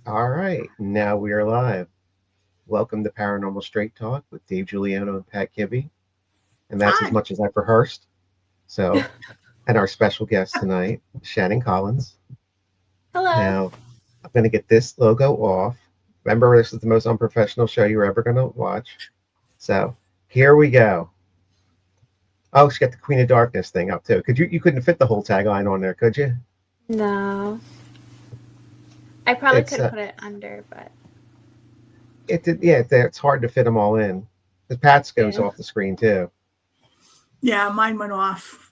All right, now we are live. Welcome to Paranormal Straight Talk with Dave Giuliano and Pat Kibbe. And that's as Hi. much as I've rehearsed. So, and our special guest tonight, Shannon Collins. Hello. Now, I'm going to get this logo off. Remember, this is the most unprofessional show you're ever going to watch. So, here we go. Oh, she got the Queen of Darkness thing up too. You couldn't fit the whole tagline on there, could you? No. I probably It's could have put it under, but it's hard to fit them all in. The Pat's goes Yeah. off the screen too. Yeah, mine went off.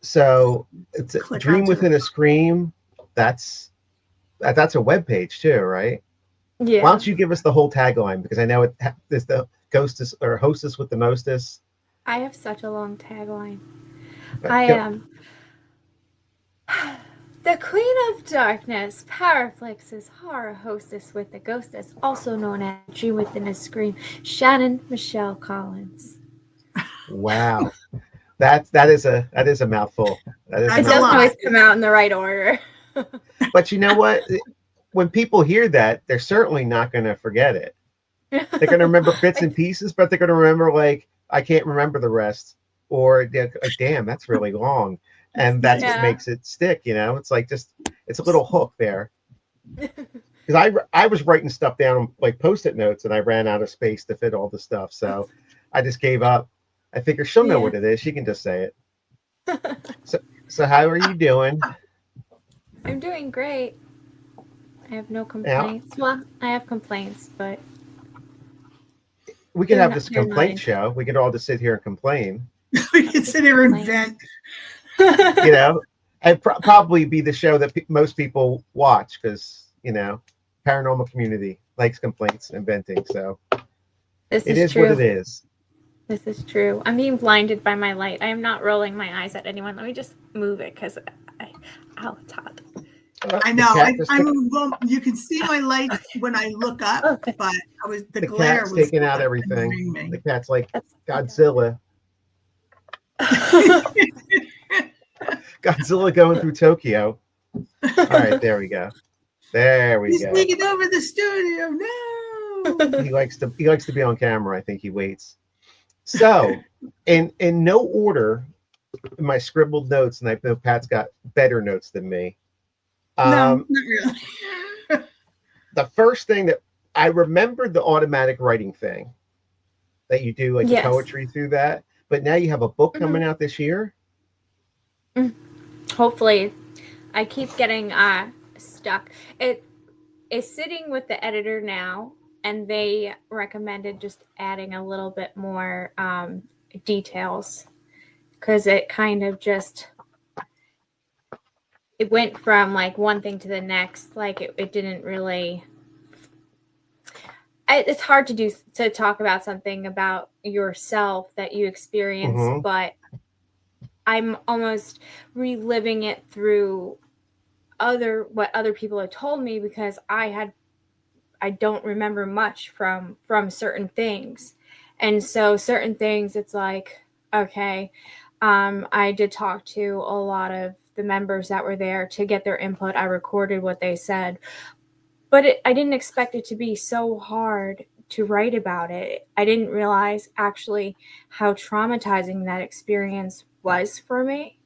So it's a Click Dream onto Within a Scream. That's a web page too, right? yeah. Why don't you give us the whole tagline, because I know there's the ghostess or hostess with the mostess. I have such a long tagline. But I am the Queen of Darkness, Paraflix's horror hostess with the ghostess, also known as Dream Within a Scream, Shannon Michelle Collins. Wow, that is a mouthful. That is That's It a a doesn't lot. always come out in the right order. But you know what? When people hear that, they're certainly not going to forget it. They're going to remember bits and pieces, but they're going to remember, like, I can't remember the rest, or like, damn, that's really long, and that's what Yeah. makes it stick. It's like it's a little hook there. Because I was writing stuff down like Post-it notes, and I ran out of space to fit all the stuff, so I just gave up. I figure she'll know Yeah. what it is. She can just say it. So how are you doing? I'm doing great. I have no complaints. Well, I have complaints, but We could have this they're complaint not show. We could all just sit here and complain. We can sit here and vent. And probably be the show that most people watch, because paranormal community likes complaints and venting. So This it is is what true. it is. This is true. I'm being blinded by my light. I am not rolling my eyes at anyone. Let me just move it because it's hot. I know. You can see my light when I look up, Okay. but the The glare cat's was taking out everything. annoying me. The cat's like That's Godzilla. Godzilla going through Tokyo. All right, there we go. There we He's go. taking over the studio. No. He likes to be on camera. I think he waits. So, in no order, in my scribbled notes, and I know Pat's got better notes than me. No, not really. The first thing that I remembered, the automatic writing thing that you do, like Yes. the poetry through that. But now you have a book coming out this year. Hopefully, I keep getting stuck. It is sitting with the editor now, and they recommended just adding a little bit more details, because it kind of it went from like one thing to the next. Like it didn't really. It's hard to talk about something about yourself that you experience, Mhm. but I'm almost reliving it through what other people have told me, because I don't remember much from certain things. And so certain things, it's like, okay, I did talk to a lot of the members that were there to get their input. I recorded what they said, but I didn't expect it to be so hard to write about it. I didn't realize actually how traumatizing that experience was for me.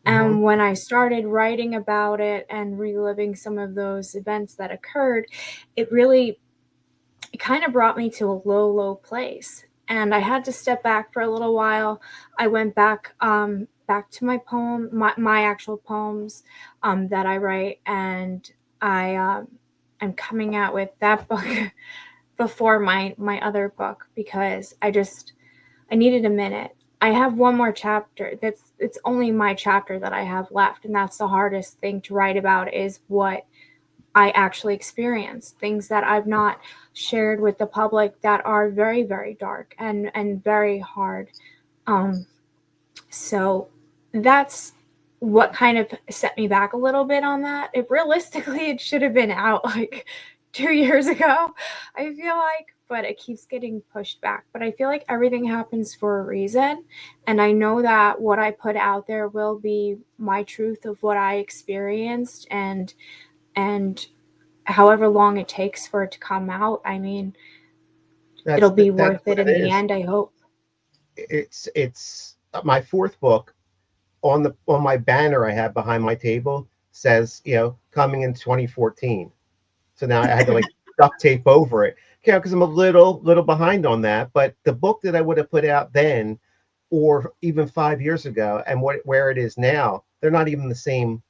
And when I started writing about it and reliving some of those events that occurred, it kind of brought me to a low place. And I had to step back for a little while. I went back to my my actual poems that I write, and I'm coming out with that book before my other book, because I needed a minute. I have one more chapter. It's only my chapter that I have left, and that's the hardest thing to write about, is what I actually experienced, things that I've not shared with the public that are very, very dark and very hard. So that's what kind of set me back a little bit on that. Realistically, it should have been out like 2 years ago, I feel like, but it keeps getting pushed back. But I feel like everything happens for a reason. And I know that what I put out there will be my truth of what I experienced, and however long it takes for it to come out, I mean, it'll be worth it in the end, I hope. It's my fourth book. On my banner I have behind my table says, coming in 2014. So now I had to like duct tape over it, because I'm a little behind on that. But the book that I would have put out then, or even 5 years ago, and where it is now, they're not even the same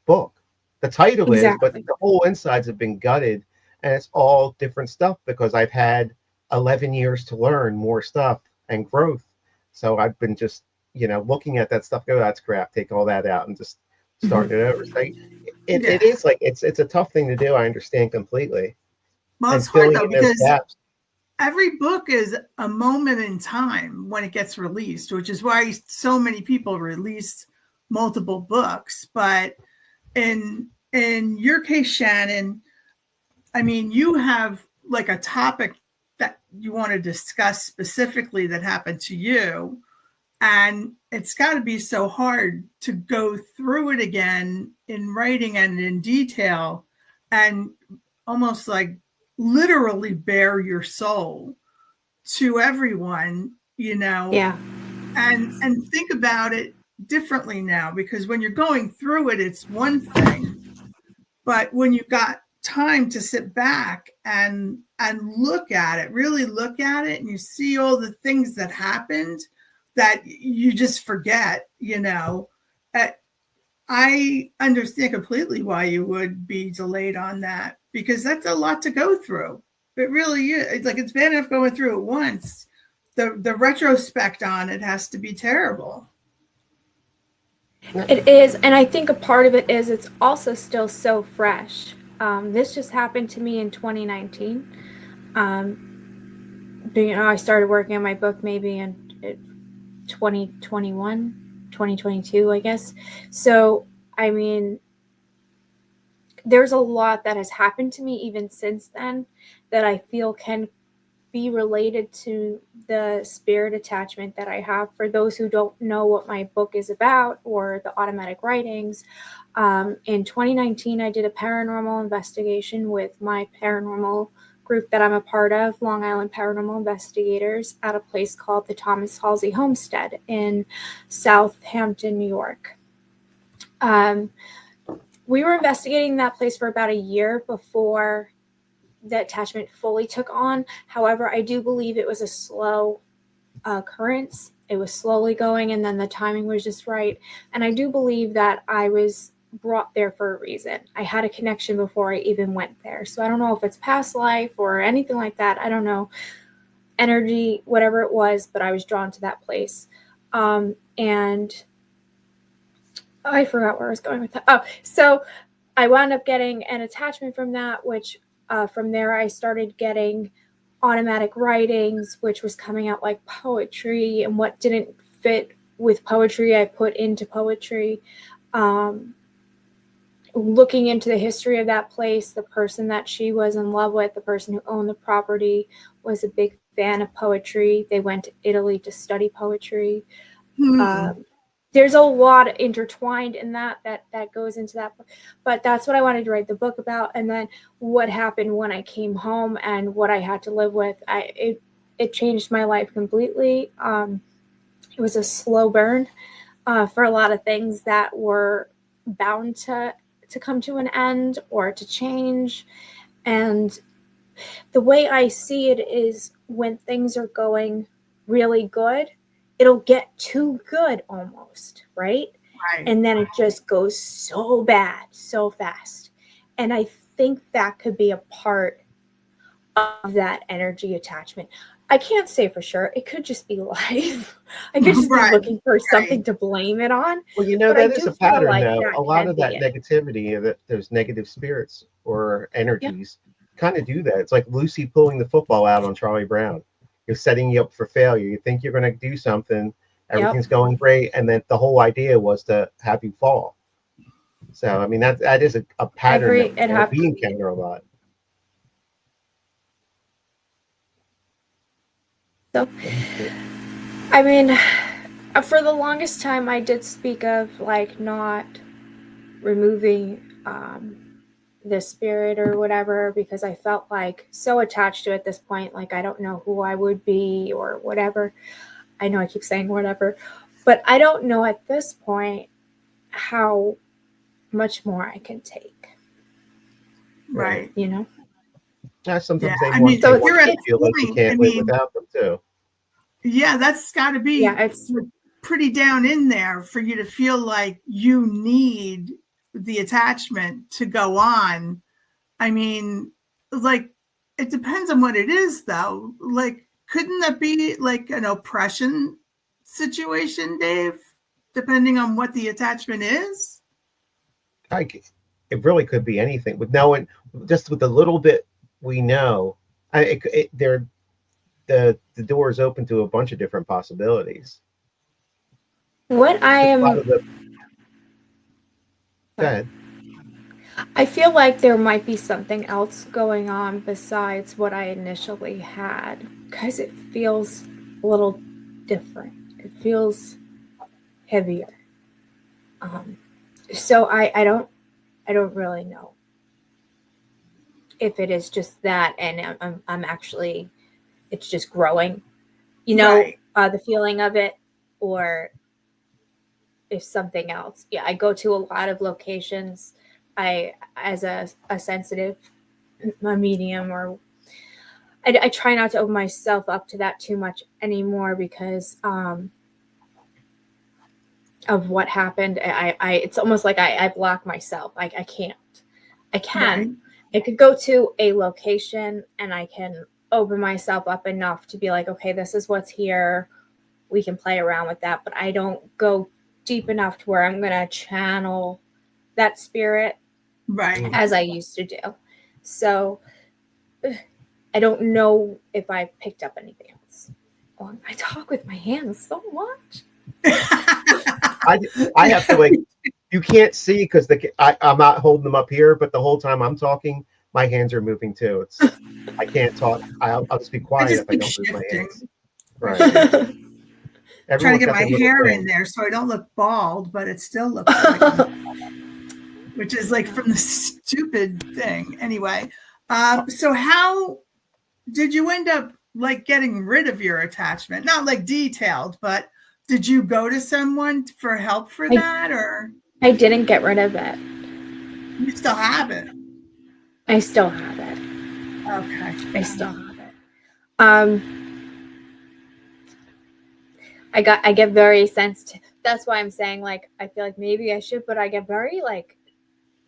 book. The title is, but the whole insides have been gutted, and it's all different stuff because I've had 11 years to learn more stuff and growth. So I've been just, looking at that stuff, go, that's crap, take all that out and just start it over. So it is like, it's a tough thing to do. I understand completely. Well, it's hard though, because every book is a moment in time when it gets released, which is why so many people release multiple books. But in your case, Shannon, I mean, you have like a topic that you want to discuss specifically that happened to you. And it's got to be so hard to go through it again in writing and in detail and almost like literally bare your soul to everyone, Yeah. And think about it differently now, because when you're going through it, it's one thing. But when you've got time to sit back and look at it, really look at it, and you see all the things that happened that you just forget, I understand completely why you would be delayed on that, because that's a lot to go through. It really is. It's like, it's bad enough going through it once. The retrospect on it has to be terrible. It is, and I think a part of it is it's also still so fresh. This just happened to me in 2019. I started working on my book maybe in 2021, 2022, I guess. So, I mean, there's a lot that has happened to me even since then that I feel can be related to the spirit attachment that I have. For those who don't know what my book is about, or the automatic writings, in 2019, I did a paranormal investigation with my paranormal group that I'm a part of, Long Island Paranormal Investigators, at a place called the Thomas Halsey Homestead in Southampton, New York. We were investigating that place for about a year before the attachment fully took on. However, I do believe it was a slow occurrence. It was slowly going, and then the timing was just right. And I do believe that I was brought there for a reason. I had a connection before I even went there. So I don't know if it's past life or anything like that. I don't know. Energy, whatever it was, but I was drawn to that place. And I forgot where I was going with that. Oh, so I wound up getting an attachment from that, which from there I started getting automatic writings, which was coming out like poetry, and what didn't fit with poetry I put into poetry. Looking into the history of that place, the person that she was in love with, the person who owned the property, was a big fan of poetry. They went to Italy to study poetry. There's a lot intertwined in that goes into that. But that's what I wanted to write the book about. And then what happened when I came home and what I had to live with, it changed my life completely. It was a slow burn for a lot of things that were bound to come to an end or to change. And the way I see it is, when things are going really good, it'll get too good almost, right? And then it just goes so bad, so fast. And I think that could be a part of that energy attachment. I can't say for sure. It could just be life. I could just be looking for something to blame it on. Well, that is a pattern now. A lot of that negativity, that those negative spirits or energies kind of do that. It's like Lucy pulling the football out on Charlie Brown. You're setting you up for failure. You think you're going to do something. Everything's going great. And then the whole idea was to have you fall. So, I mean, that is a pattern that we encounter a lot. So, I mean, for the longest time, I did speak of like not removing the spirit or whatever, because I felt like so attached to it at this point. Like, I don't know who I would be or whatever. I know I keep saying whatever, but I don't know at this point how much more I can take. Right. You know? Yeah, sometimes they I want, mean, they so want you're you at to feel like you can't live without them too. Yeah, that's got to be it's pretty down in there for you to feel like you need the attachment to go on. I mean, like, it depends on what it is, though. Like, couldn't that be like an oppression situation, Dave? Depending on what the attachment is? It really could be anything. With knowing, just with the little bit we know, the door is open to a bunch of different possibilities. What I am. Go ahead. I feel like there might be something else going on besides what I initially had, because it feels a little different. It feels heavier. So I don't really know if it is just that, and I'm actually, it's just growing, you know, right. The feeling of it, or if something else. Yeah, I go to a lot of locations. As a sensitive, a medium, or I try not to open myself up to that too much anymore because of what happened. It's almost like I block myself. I can't. I can. Right. I could go to a location and I can open myself up enough to be like, okay, this is what's here. We can play around with that, but I don't go deep enough to where I'm going to channel that spirit. Right. As I used to do. So I don't know if I picked up anything else. I talk with my hands so much. I have to, like, you can't see because I'm not holding them up here, but the whole time I'm talking, my hands are moving too. I can't talk. I'll just be quiet if I don't move my hands. Right. I'm trying to get my hair in there so I don't look bald, but it still looks like which is like from the stupid thing. Anyway, so how did you end up like getting rid of your attachment? Not like detailed, but did you go to someone for help for that, or? I didn't get rid of it. You still have it? I still have it. Okay. I still have it. I get very sensitive. That's why I'm saying, like, I feel like maybe I should, but I get very like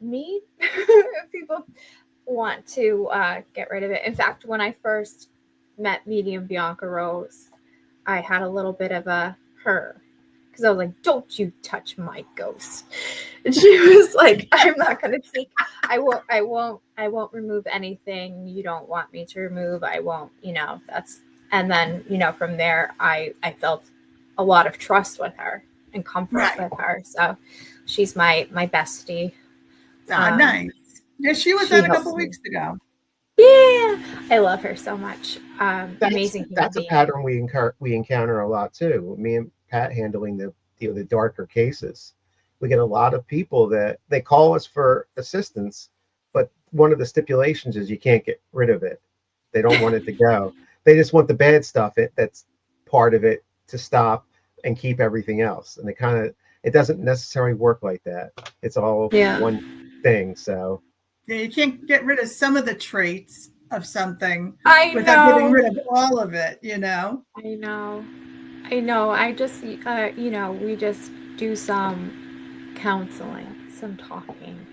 mean if people want to get rid of it. In fact, when I first met medium Bianca Rose, I had a little bit of her because I was like, "Don't you touch my ghost!" And she was like, "I'm not going to take. I won't remove anything you don't want me to remove. I won't. You know, that's." And then, you know, from there, I felt a lot of trust with her and comfort with her. So she's my bestie. Nice. Yeah, she was on a couple weeks ago. Yeah, I love her so much. Amazing. That's a pattern we encounter a lot too. Me and Pat handling the darker cases. We get a lot of people that they call us for assistance, but one of the stipulations is you can't get rid of it. They don't want it to go. They just want the bad stuff that's part of it to stop and keep everything else. And it doesn't necessarily work like that. It's all one thing. So yeah, you can't get rid of some of the traits of something without getting rid of all of it, you know? I know. I just, you know, we just do some counseling, some talking,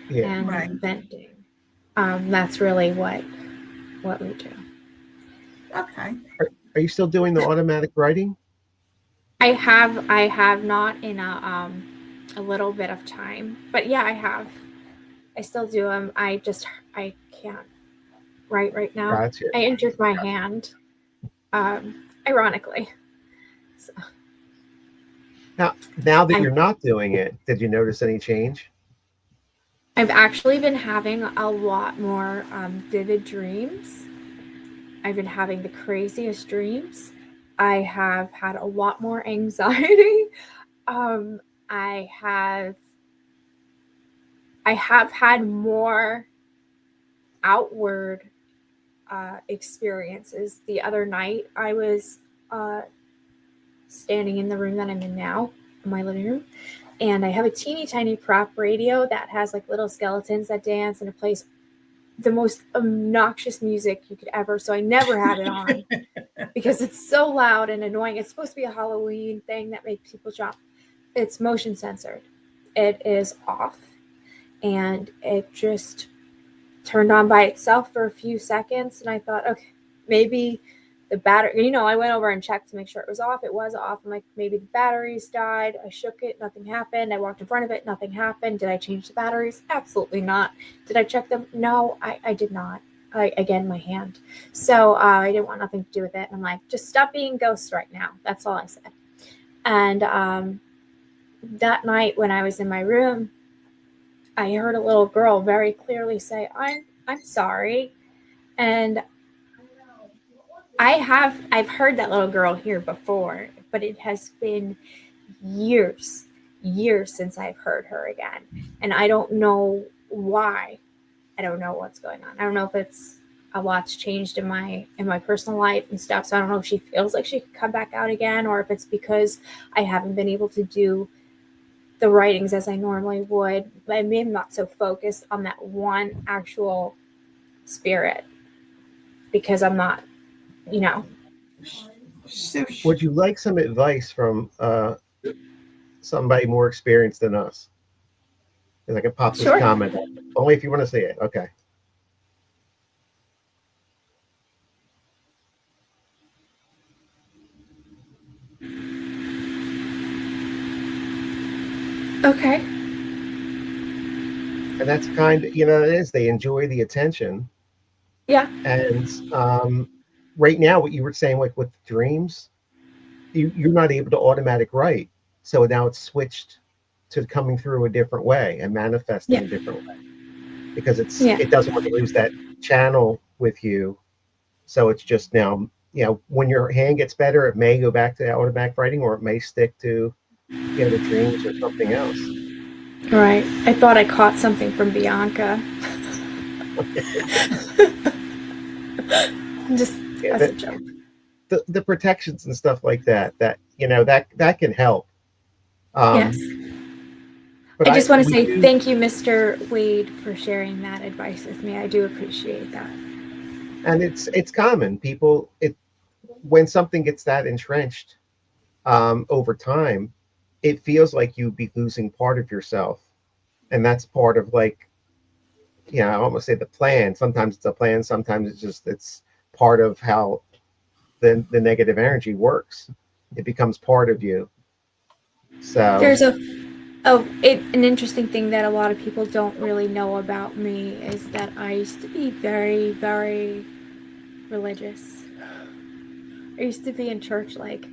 and venting. That's really what we do. Okay. Are you still doing the automatic writing? I have not in a little bit of time, but yeah, I have. I still do them. I can't write right now. Gotcha. I injured my hand, ironically. So. Now that you're not doing it, did you notice any change? I've actually been having a lot more vivid dreams. I've been having the craziest dreams. I have had a lot more anxiety. I have I have had more outward experiences. The other night, I was standing in the room that I'm in now, my living room, and I have a teeny tiny prop radio that has like little skeletons that dance, and it plays the most obnoxious music you could ever. So I never had it on because it's so loud and annoying. It's supposed to be a Halloween thing that makes people jump. It's motion censored. It is off, and it just turned on by itself for a few seconds, and I thought, okay, maybe the battery, I went over and checked to make sure it was off. It was off. I'm like, maybe the batteries died. I shook it, nothing happened. I walked in front of it, nothing happened. Did I change the batteries? Absolutely not. Did I check them? No, I did not. Again, my hand. So I didn't want nothing to do with it. And I'm like, just stop being ghosts right now. That's all I said. And that night when I was in my room, I heard a little girl very clearly say, I'm sorry. And I've heard that little girl here before, but it has been years since I've heard her again. And I don't know why. I don't know what's going on. I don't know if it's a lot's changed in my personal life and stuff. So I don't know if she feels like she could come back out again, or if it's because I haven't been able to do the writings as I normally would. I mean, I'm not so focused on that one actual spirit because I'm not, Would you like some advice from somebody more experienced than us? Because I can pop this comment up. Only if you want to see it. Okay. Okay. And that's kind of, it is. They enjoy the attention. Yeah. And right now, what you were saying, like with dreams, you're not able to automatic write. So now it's switched to coming through a different way and manifesting a different way. Because it doesn't want to lose that channel with you. So it's just now, when your hand gets better, it may go back to automatic writing, or it may stick to the dreams or something else. Right. I thought I caught something from Bianca. Just as a joke. The protections and stuff like that that can help. Yes. But I just want to say thank you, Mr. Wade, for sharing that advice with me. I do appreciate that. And it's common. People, when something gets that entrenched over time, it feels like you'd be losing part of yourself. And that's part of, like, I almost say the plan. Sometimes it's a plan. Sometimes it's part of how the negative energy works. It becomes part of you. So there's an interesting thing that a lot of people don't really know about me is that I used to be very, very religious. I used to be in church like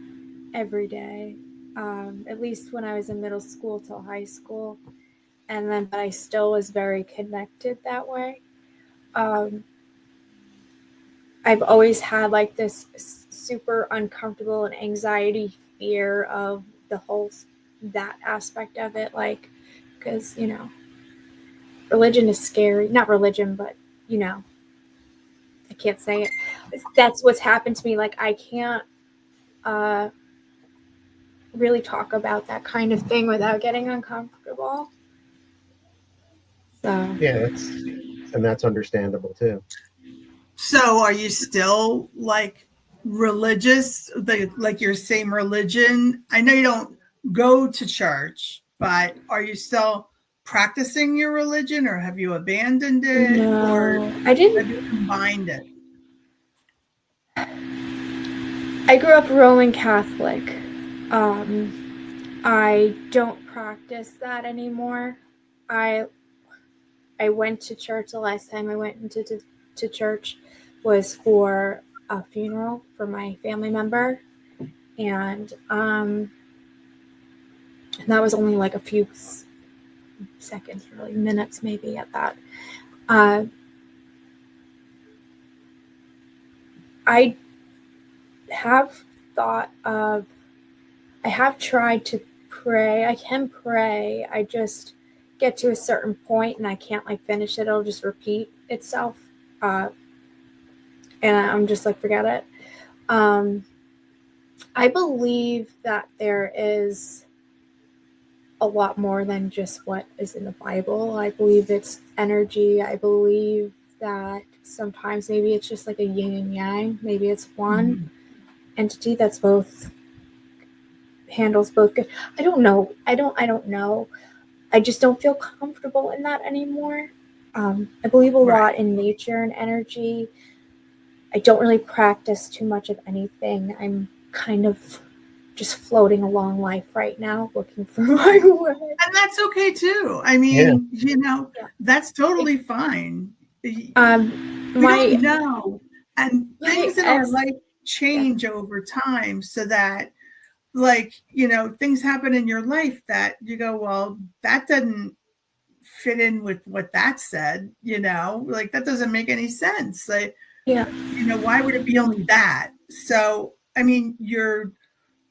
every day, at least when I was in middle school till high school. And then, but I still was very connected that way. I've always had like this super uncomfortable and anxiety fear of the whole, that aspect of it. Like, because, religion is scary. Not religion, but, I can't say it. That's what's happened to me. Like, I can't really talk about that kind of thing without getting uncomfortable. So yeah, that's understandable too. So are you still like religious, like your same religion? I know you don't go to church, but are you still practicing your religion, or have you abandoned it? No, or I didn't. Have you combined it? I grew up Roman Catholic. I don't practice that anymore. I went to church. The last time I went into church was for a funeral for my family member, and that was only like a few seconds, really minutes maybe at that. I have thought of, I have tried to pray. I can pray. I just get to a certain point and I can't like finish it, it'll just repeat itself. And I'm just like, forget it. I believe that there is a lot more than just what is in the Bible. I believe it's energy. I believe that sometimes maybe it's just like a yin and yang. Maybe it's one entity that's both handles both good. I don't know. I don't know. I just don't feel comfortable in that anymore. I believe a lot in nature and energy. I don't really practice too much of anything. I'm kind of just floating along life right now, looking for my way. And that's okay too. I mean, that's totally fine. We don't know. And things in our life change over time, so that, like, things happen in your life that you go, well, that doesn't fit in with what that said, like that doesn't make any sense. Like, why would it be only that? So, I mean, your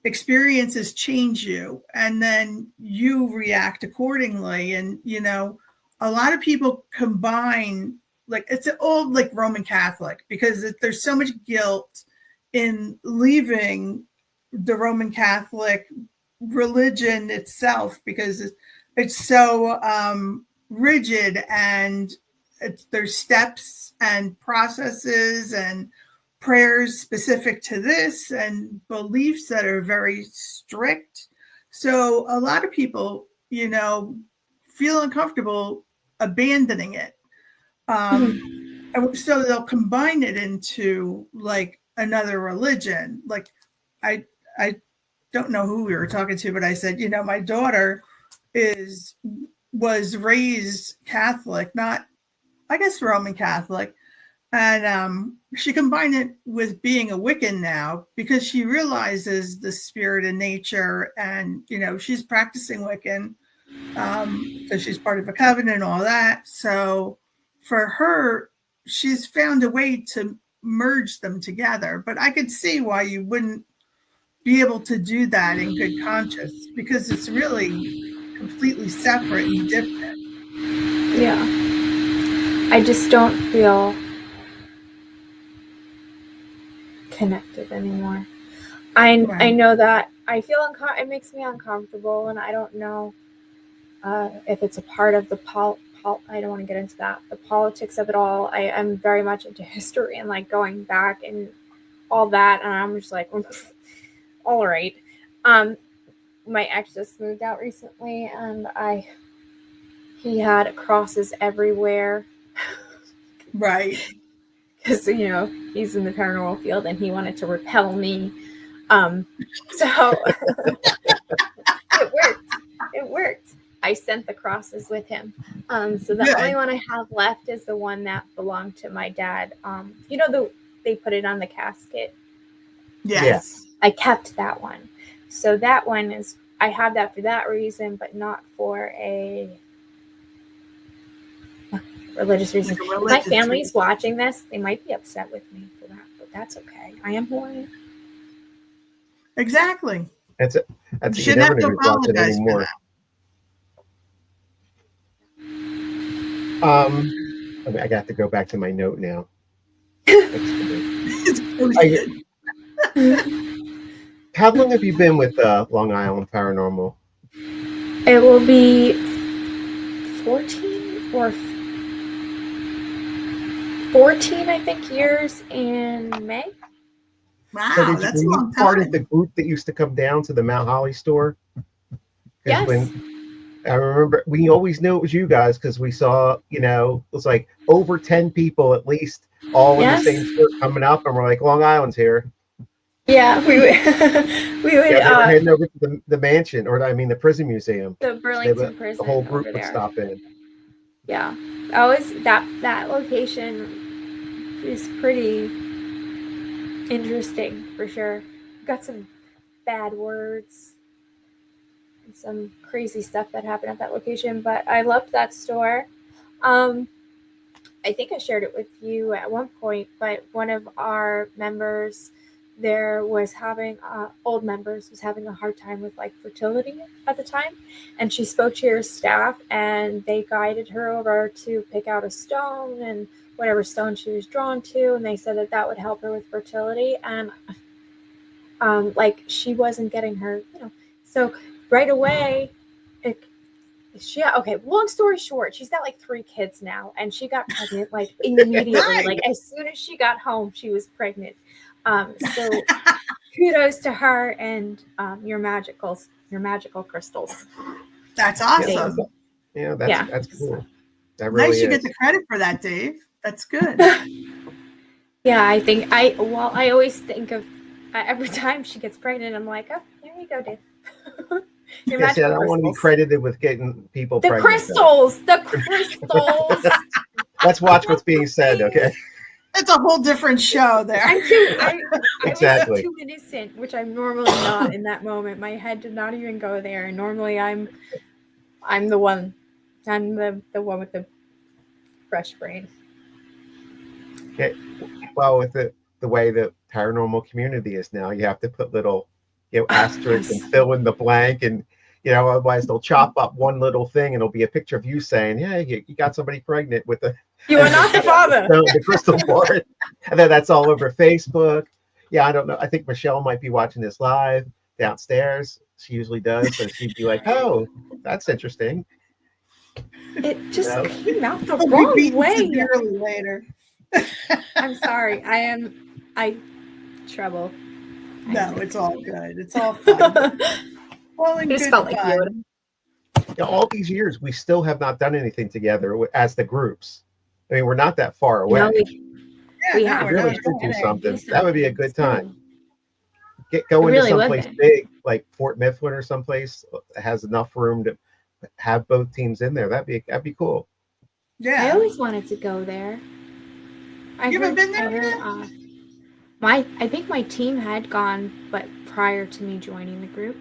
experiences change you, and then you react accordingly. And, a lot of people combine, like, it's all like Roman Catholic, because there's so much guilt in leaving the Roman Catholic religion itself, because it's so rigid, and there's steps and processes and prayers specific to this, and beliefs that are very strict. So a lot of people, feel uncomfortable abandoning it. So they'll combine it into like another religion. Like I don't know who we were talking to, but I said, my daughter was raised Catholic, not, I guess, Roman Catholic. And she combined it with being a Wiccan now, because she realizes the spirit in nature, and, she's practicing Wiccan. So she's part of a covenant and all that. So for her, she's found a way to merge them together. But I could see why you wouldn't be able to do that in good conscience, because it's really completely separate and different. Yeah. I just don't feel connected anymore. I know that I feel it makes me uncomfortable, and I don't know if it's a part of the I don't want to get into that, the politics of it all. I am very much into history and like going back and all that, and I'm just like, all right. My ex just moved out recently, and he had crosses everywhere. Right. Because, he's in the paranormal field and he wanted to repel me. So it worked. I sent the crosses with him. So the only one I have left is the one that belonged to my dad. They put it on the casket. Yes. I kept that one. So that one I have that for that reason, but not for a religious reason. If my family's watching this, they might be upset with me for that, but that's okay. I am who I am. Exactly. You shouldn't have to apologize for that. I got to go back to my note now. How long have you been with Long Island Paranormal? It will be 14 or 14, I think, years in May. Wow, so that's a long time. Part of the group that used to come down to the Mount Holly store? Yes. I remember, we always knew it was you guys because we saw, it was like over 10 people at least, all in the same store coming up, and we're like, Long Island's here. Yeah, we would. We were heading over to the mansion, the prison museum. The Burlington prison. The whole group would stop in. Yeah, that location is pretty interesting for sure. Got some bad words and some crazy stuff that happened at that location, but I loved that store. I think I shared it with you at one point, but one of our members there was having old members was having a hard time with like fertility at the time, and she spoke to your staff and they guided her over to pick out a stone and whatever stone she was drawn to, and they said that that would help her with fertility. And like she wasn't getting her, so right away long story short, she's got like 3 kids now, and she got pregnant like immediately. Like as soon as she got home, she was pregnant. So kudos to her and your magical crystals. That's awesome. That's cool. That really nice you get the credit for that, Dave. That's good. Yeah, I think I always think of every time she gets pregnant, I'm like, oh, there you go, Dave. I don't want to be credited with getting people pregnant. The crystals. Let's watch what's being said, okay? It's a whole different show there. Exactly. I'm too innocent, which I'm normally not in that moment. My head did not even go there. And normally I'm the one. I'm the one with the fresh brain. Okay. Well, with the way the paranormal community is now, you have to put little asterisks and fill in the blank, and otherwise they'll chop up one little thing and it'll be a picture of you saying, yeah, you got somebody pregnant with you are not the father. The crystal board. And then that's all over Facebook. Yeah, I don't know. I think Michelle might be watching this live downstairs. She usually does. So she'd be like, oh, that's interesting. It just came out the wrong way. Later. I'm sorry. I trouble. No, it's all good. It's all fun. Well, and good fun. Like all these years, we still have not done anything together as the groups. I mean, we're not that far away. We have really should do something. That would be a good time. Go into someplace big, like Fort Mifflin or someplace that has enough room to have both teams in there. That'd be cool. Yeah, I always wanted to go there. You haven't been there? I think my team had gone, but prior to me joining the group.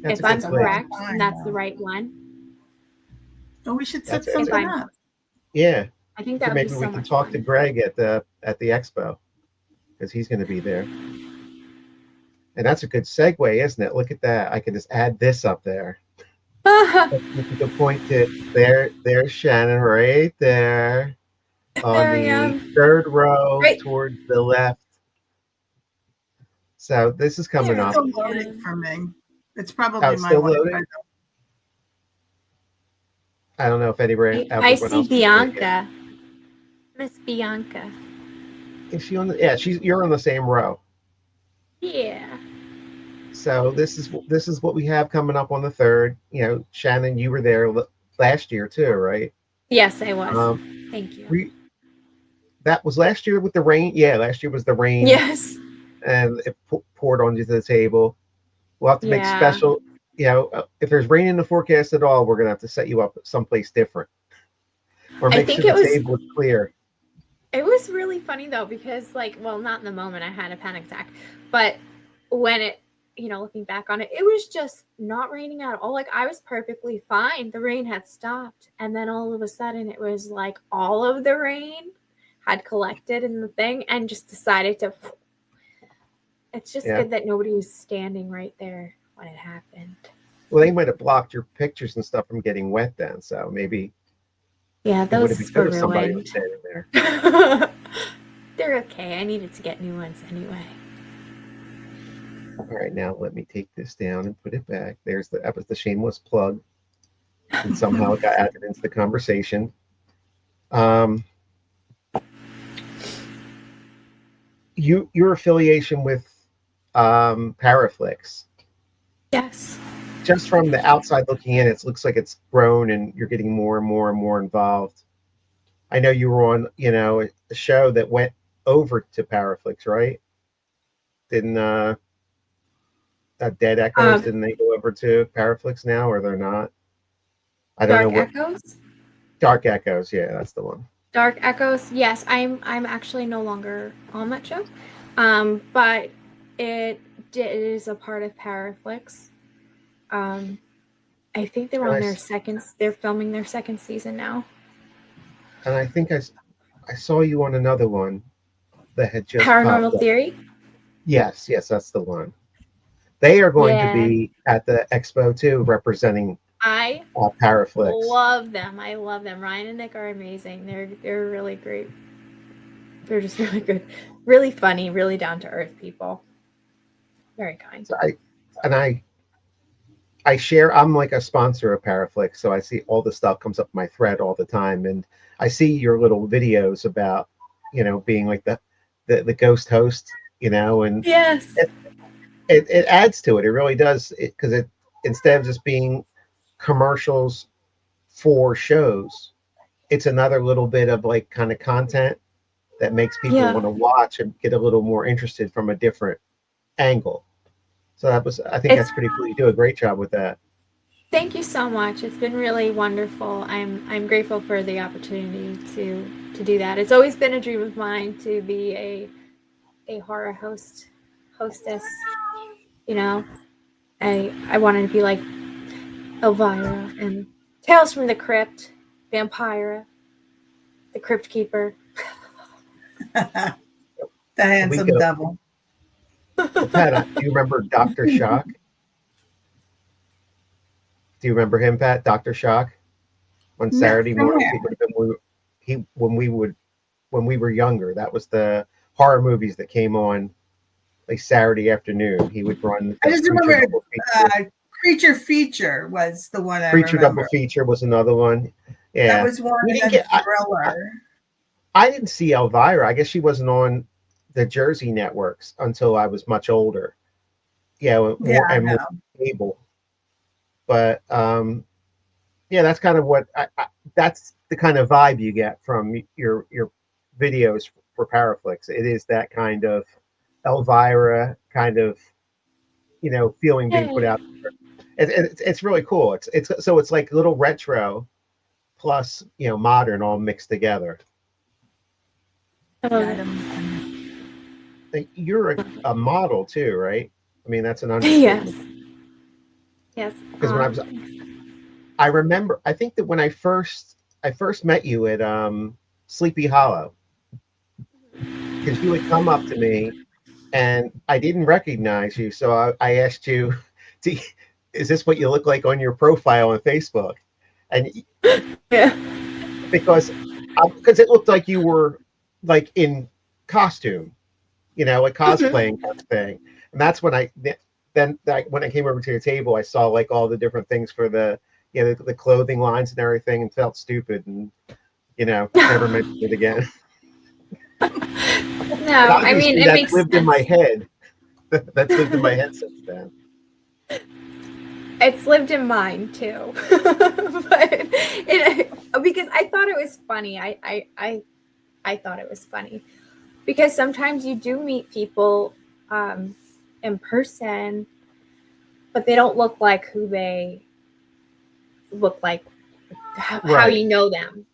If I'm correct, and that's the right one. Oh, we should set something up. Yeah, I think that maybe we can talk to Greg at the expo, because he's going to be there. And that's a good segue, isn't it? Look at that. I can just add this up there. You can point to there's Shannon right there on the 3rd row towards the left. So this is coming up. It's still loading for me. It's probably my loading. I don't know if anybody. I see Bianca. Miss Bianca. Is she on the? Yeah, you're on the same row. Yeah. So this is what we have coming up on the 3rd. Shannon, you were there last year too, right? Yes, I was. Thank you. That was last year with the rain. Yeah, last year was the rain. Yes. And it poured onto the table. We'll have to make special. If there's rain in the forecast at all, we're gonna have to set you up someplace different, or make sure the table is clear. It was really funny though, because not in the moment, I had a panic attack, but when it, looking back on it, it was just not raining at all. Like I was perfectly fine. The rain had stopped, and then all of a sudden, it was like all of the rain had collected in the thing and just decided to. It's just good that nobody was standing right there when it happened. Well, they might have blocked your pictures and stuff from getting wet then, so maybe. Yeah, those were ruined. Somebody was standing there. They're okay. I needed to get new ones anyway. All right, now let me take this down and put it back. That was the shameless plug, and somehow it got added into the conversation. Your affiliation with Paraflix. Yes. Just from the outside looking in, it looks like it's grown and you're getting more and more and more involved. I know you were on, a show that went over to Paraflix, right? Didn't Dead Echoes, didn't they go over to Paraflix now, or they're not? I don't know. Echoes? Dark Echoes, yeah, that's the one. Dark Echoes, yes. I'm actually no longer on that show. But it is a part of Paraflix. I think they're on they're filming their 2nd season now. And I think I saw you on another one that had just Paranormal Theory? Yes, that's the one. They are going to be at the expo too, representing I Paraflix. love them. I love them. Ryan and Nick are amazing. They're really great. They're just really good, really funny, really down to earth people. Very kind. So I share. I'm like a sponsor of Paraflix, so I see all the stuff comes up my thread all the time, and I see your little videos about, being like the ghost host, and yes, it adds to it. It really does, because it instead of just being commercials for shows, it's another little bit of like kind of content that makes people want to watch and get a little more interested from a different angle. So I think that's pretty cool. You do a great job with that. Thank you so much. It's been really wonderful. I'm grateful for the opportunity to do that. It's always been a dream of mine to be a horror hostess. I wanted to be like Elvira and Tales from the Crypt, Vampira, the Crypt Keeper. The handsome devil. Well, Pat, do you remember Dr. Shock? Do you remember him, Pat? Dr. Shock? On Saturday mornings, when we were younger, that was the horror movies that came on like Saturday afternoon. He would run. I just remember Creature Feature was the one. Creature Double Feature was another one. Yeah, that was one. We didn't get Thriller. I didn't see Elvira. I guess she wasn't on the Jersey networks until I was much older. More cable. But that's kind of what that's the kind of vibe you get from your videos for Paraflix. It is that kind of Elvira kind of feeling being put out there. It's really cool. It's like a little retro plus modern all mixed together. You're a model too, right? I mean, that's an understatement. Yes. Because I remember, I think that when I first met you at Sleepy Hollow, because you would come up to me and I didn't recognize you, so I asked you, "Is this what you look like on your profile on Facebook?" And because it looked like you were like in costume, like cosplaying kind of thing, and that's when when I came over to your table, I saw like all the different things for the clothing lines and everything, and felt stupid, and never mentioned it again. No, I mean it makes lived sense. In my head. That's lived in my head since then. It's lived in mine too, but because I thought it was funny. I thought it was funny because sometimes you do meet people in person, but they don't look like who they look like, how you know them,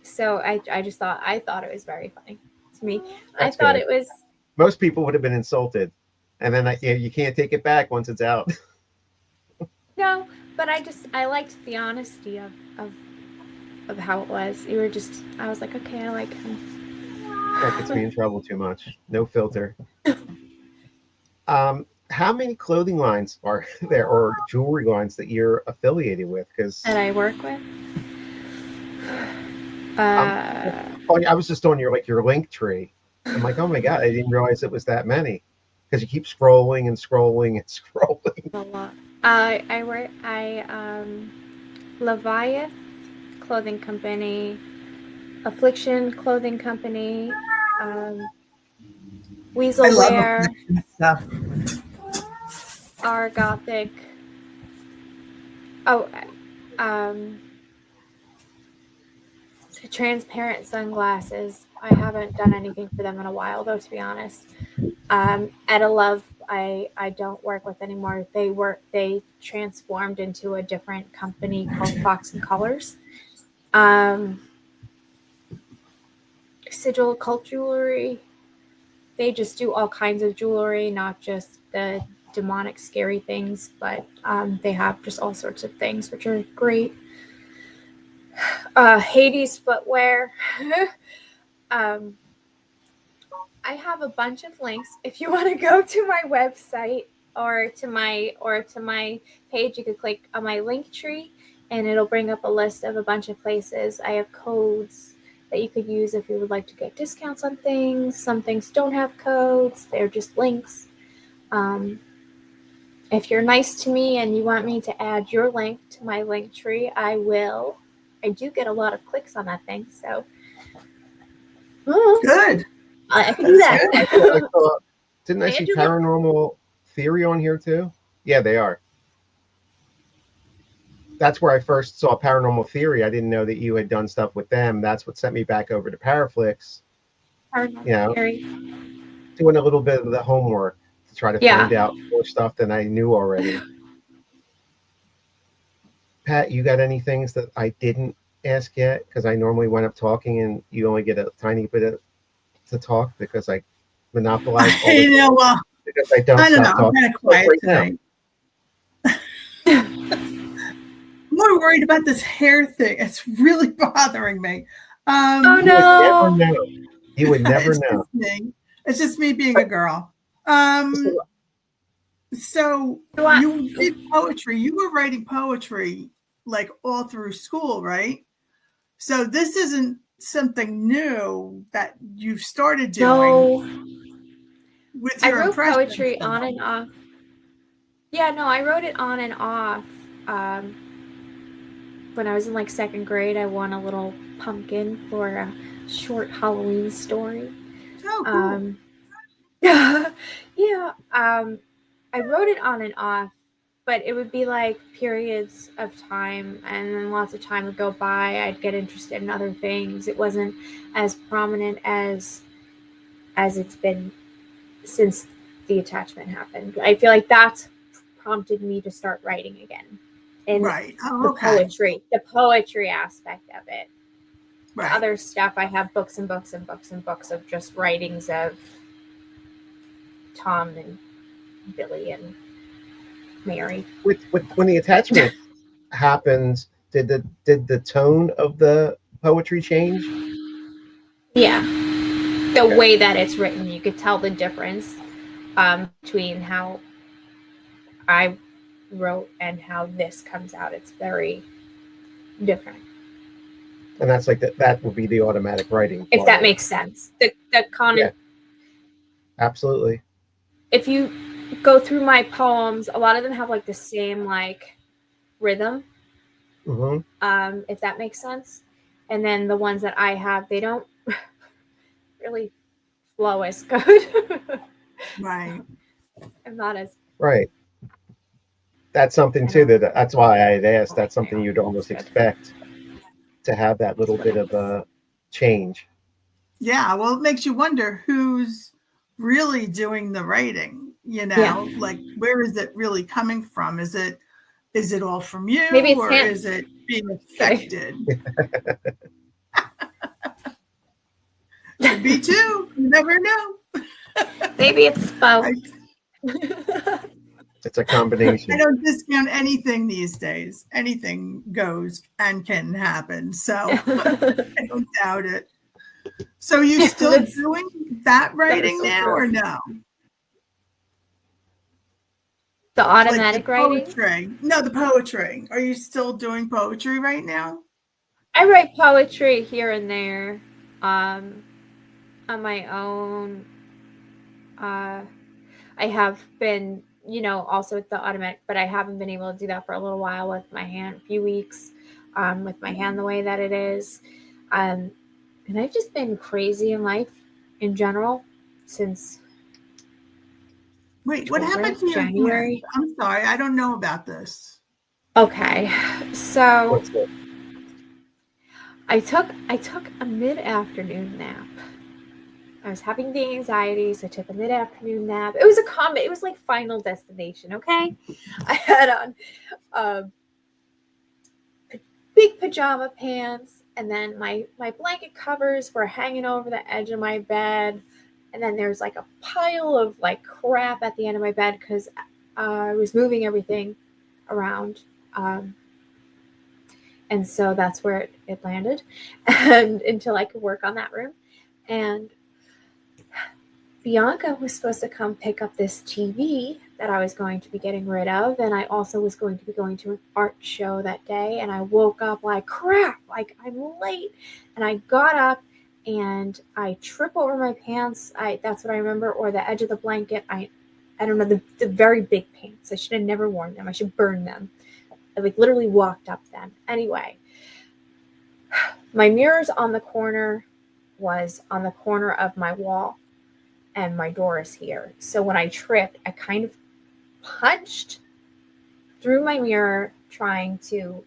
so I just thought it was very funny to me. That's I thought good. It was. Most people would have been insulted, and then you can't take it back once it's out. No, but I liked the honesty of how it was. I was like, okay, I like him. That gets me in trouble too much. No filter. How many clothing lines are there, or jewelry lines that you're affiliated with? That I work with. I was just on your link tree. I'm like, oh my god, I didn't realize it was that many, because you keep scrolling and scrolling and scrolling. A lot. I work. Leviath Clothing Company, Affliction Clothing Company, Weasel Wear, stuff. R Gothic. Transparent sunglasses. I haven't done anything for them in a while, though, to be honest. Etta Love, I don't work with anymore. They transformed into a different company called Fox and Colors. Sigil Cult Jewelry. They just do all kinds of jewelry, not just the demonic, scary things, but they have just all sorts of things, which are great. Hades Footwear. I have a bunch of links. If you want to go to my website or to my page, you could click on my link tree and it'll bring up a list of a bunch of places. I have codes that you could use if you would like to get discounts on things. Some things don't have codes, they're just links. If you're nice to me and you want me to add your link to my link tree, I will. I do get a lot of clicks on that thing, so good. I can do that. Didn't I see Paranormal Theory on here too? Yeah, they are. That's where I first saw Paranormal Theory. I didn't know that you had done stuff with them. That's what sent me back over to Paraflix. Theory. Doing a little bit of the homework to try to find out more stuff than I knew already. Pat, you got any things that I didn't ask yet? Because I normally wind up talking and you only get a tiny bit to talk because I monopolize all the because I don't stop talking. I'm kind of quiet tonight. I'm more worried about this hair thing. It's really bothering me. Oh no! You would never know. It's just me being a girl. So you did poetry. You were writing poetry like all through school, right? So this isn't something new that you've started doing. No. With your I wrote poetry on and off. Yeah, no, I wrote it on and off. When I was in like second grade, I won a little pumpkin for a short Halloween story. Oh, cool. Yeah. I wrote it on and off, but it would be like periods of time, and then lots of time would go by. I'd get interested in other things. It wasn't as prominent as it's been since the attachment happened. I feel like that's prompted me to start writing again. And the poetry aspect of it. Right. The other stuff, I have books and books and books and books of just writings of Tom and Billy and Mary. When the attachment happened, did the tone of the poetry change? Yeah. The way that it's written, you could tell the difference between how I wrote and how this comes out. It's very different. And that's like that would be the automatic writing. If that makes sense. Absolutely. If you go through my poems, a lot of them have like the same like rhythm. Mm-hmm. If that makes sense. And then the ones that I have, they don't really flow as good. Right. I'm not as right. That's something too that's why I had asked. That's something you'd almost expect to have that little bit of a change. Yeah, well, it makes you wonder who's really doing the writing, like where is it really coming from? Is it all from you? Maybe it's or him. Is it being affected? Could be too. You never know. Maybe it's both. It's a combination. I don't discount anything these days. Anything goes and can happen. So I don't doubt it. So you still doing that writing now or no? The automatic writing? Poetry. No, the poetry. Are you still doing poetry right now? I write poetry here and there on my own. I have been, also with the automatic, but I haven't been able to do that for a little while with my hand, a few weeks, with my hand the way that it is. And I've just been crazy in life in general since. Wait, what happened to your January? I'm sorry, I don't know about this. Okay, so I took a mid-afternoon nap. I was having the anxiety, so I took a mid-afternoon nap. It was it was like Final Destination, okay? I had on big pajama pants, and then my blanket covers were hanging over the edge of my bed, and then there's like a pile of like crap at the end of my bed because I was moving everything around. And so that's where it landed, and until I could work on that room. And Bianca was supposed to come pick up this TV that I was going to be getting rid of, and I also was going to be going to an art show that day, and I woke up like, crap, like I'm late, and I got up, and I trip over my pants, that's what I remember, or the edge of the blanket, I don't know, the very big pants, I should have never worn them, I should burn them, I like literally walked up them. Anyway, my mirror's on the corner, was on the corner of my wall, and my door is here. So when I tripped, I kind of punched through my mirror, trying to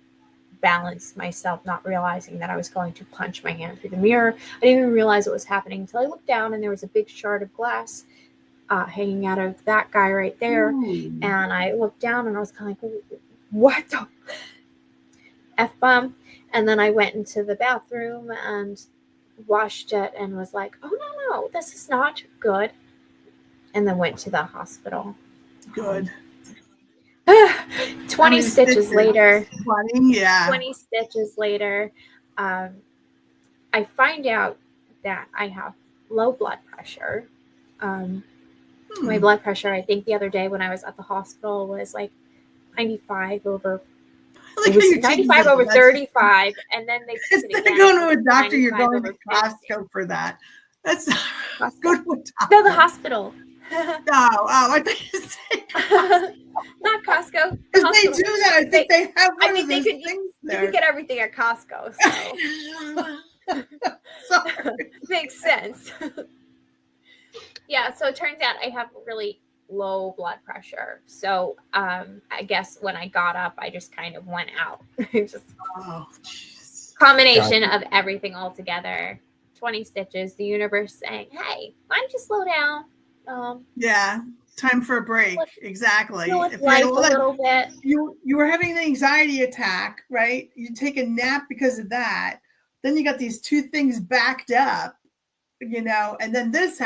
balance myself, not realizing that I was going to punch my hand through the mirror. I didn't even realize what was happening until I looked down, and there was a big shard of glass hanging out of that guy right there. Ooh. And I looked down, and I was kind of like, what the F-bomb? And then I went into the bathroom and washed it and was like, oh no, this is not good. And then went to the hospital. Good. 20 stitches later. 20 stitches later, I find out that I have low blood pressure. My blood pressure, I think the other day when I was at the hospital, was like 95 over. It was 95 over 35, and then they took it again. Go to a doctor, you're going to Costco for that. That's go to a doctor. No, the hospital. I think you said not Costco. Because they do that. I think they have one of those things there. You can get everything at Costco. So. Sorry. Makes sense. Yeah, so it turns out I have really low blood pressure. So I guess when I got up, I just kind of went out. Just combination of everything all together. 20 stitches, the universe saying, hey, why don't you slow down? Yeah, time for a break. Exactly. If life a little bit. You were having an anxiety attack, right? You take a nap because of that. Then you got these two things backed up, and then this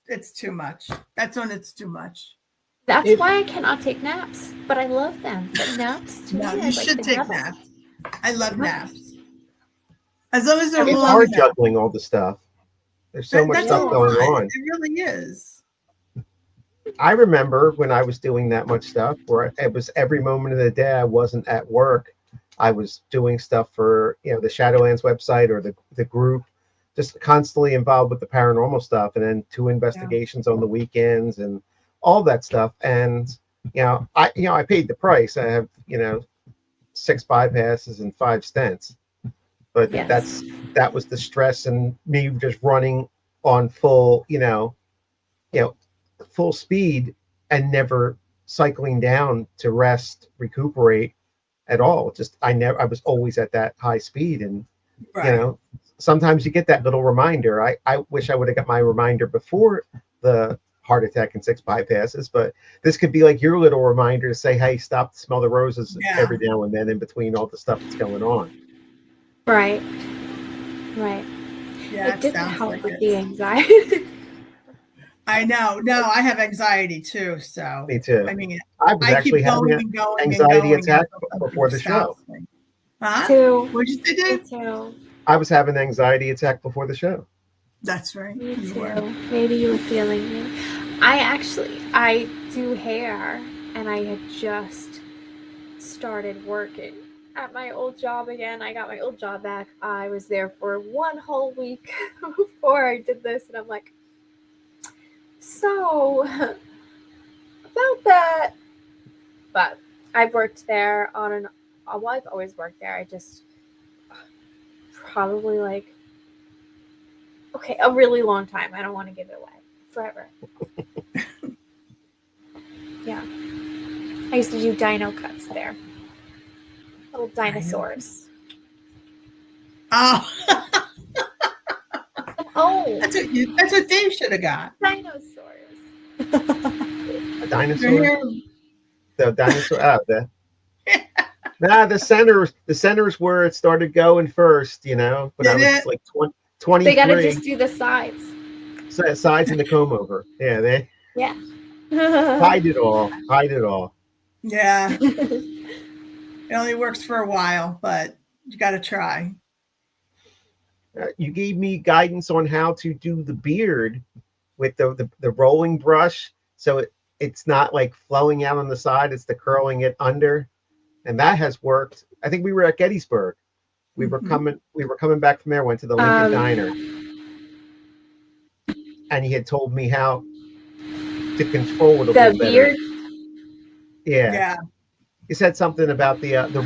it's too much. That's when it's too much. That's why I cannot take naps, but I love them. But naps to me, you should take naps. I love naps. As long as they're it's hard juggling all the stuff. There's so much stuff going on. It really is. I remember when I was doing that much stuff, where it was every moment of the day I wasn't at work. I was doing stuff for the Shadowlands website or the group, just constantly involved with the paranormal stuff, and then 2 investigations on the weekends and all that stuff. And I paid the price. I have 6 bypasses and 5 stents, but that was the stress and me just running on full full speed and never cycling down to rest, recuperate at all. Just I was always at that high speed, and sometimes you get that little reminder. I wish I would have got my reminder before the heart attack and 6 bypasses, but this could be like your little reminder to say, hey, stop to smell the roses every now and then in between all the stuff that's going on. Right. Yeah, it didn't help with the anxiety. I know. No, I have anxiety too. So me too. I mean, I was actually having an anxiety attack before the show. Huh? What'd you say, Dave? Too. I was having an anxiety attack before the show. That's right. Me too. Maybe you were feeling me. I do hair, and I had just started working at my old job again. I got my old job back. I was there for 1 whole week before I did this, and I'm like, so about that. But I've worked there on and well, I've always worked there. I just probably a really long time. I don't want to give it away. Forever. Yeah. I used to do dino cuts there. Little dinosaurs. Oh. Oh. That's what Dave should have got. Dinosaurs. A dinosaur? The dinosaur out there. The center's where it started going first, but I was like 23. They gotta just do the sides. Sides and the comb over. Yeah, hide it all. Yeah. It only works for a while, but you got to try. You gave me guidance on how to do the beard with the rolling brush, so it's not like flowing out on the side, it's the curling it under, and that has worked. I think we were at Gettysburg. We were coming back from there, went to the Lincoln Diner, and he had told me how to control it a little better. Yeah. He said something about the do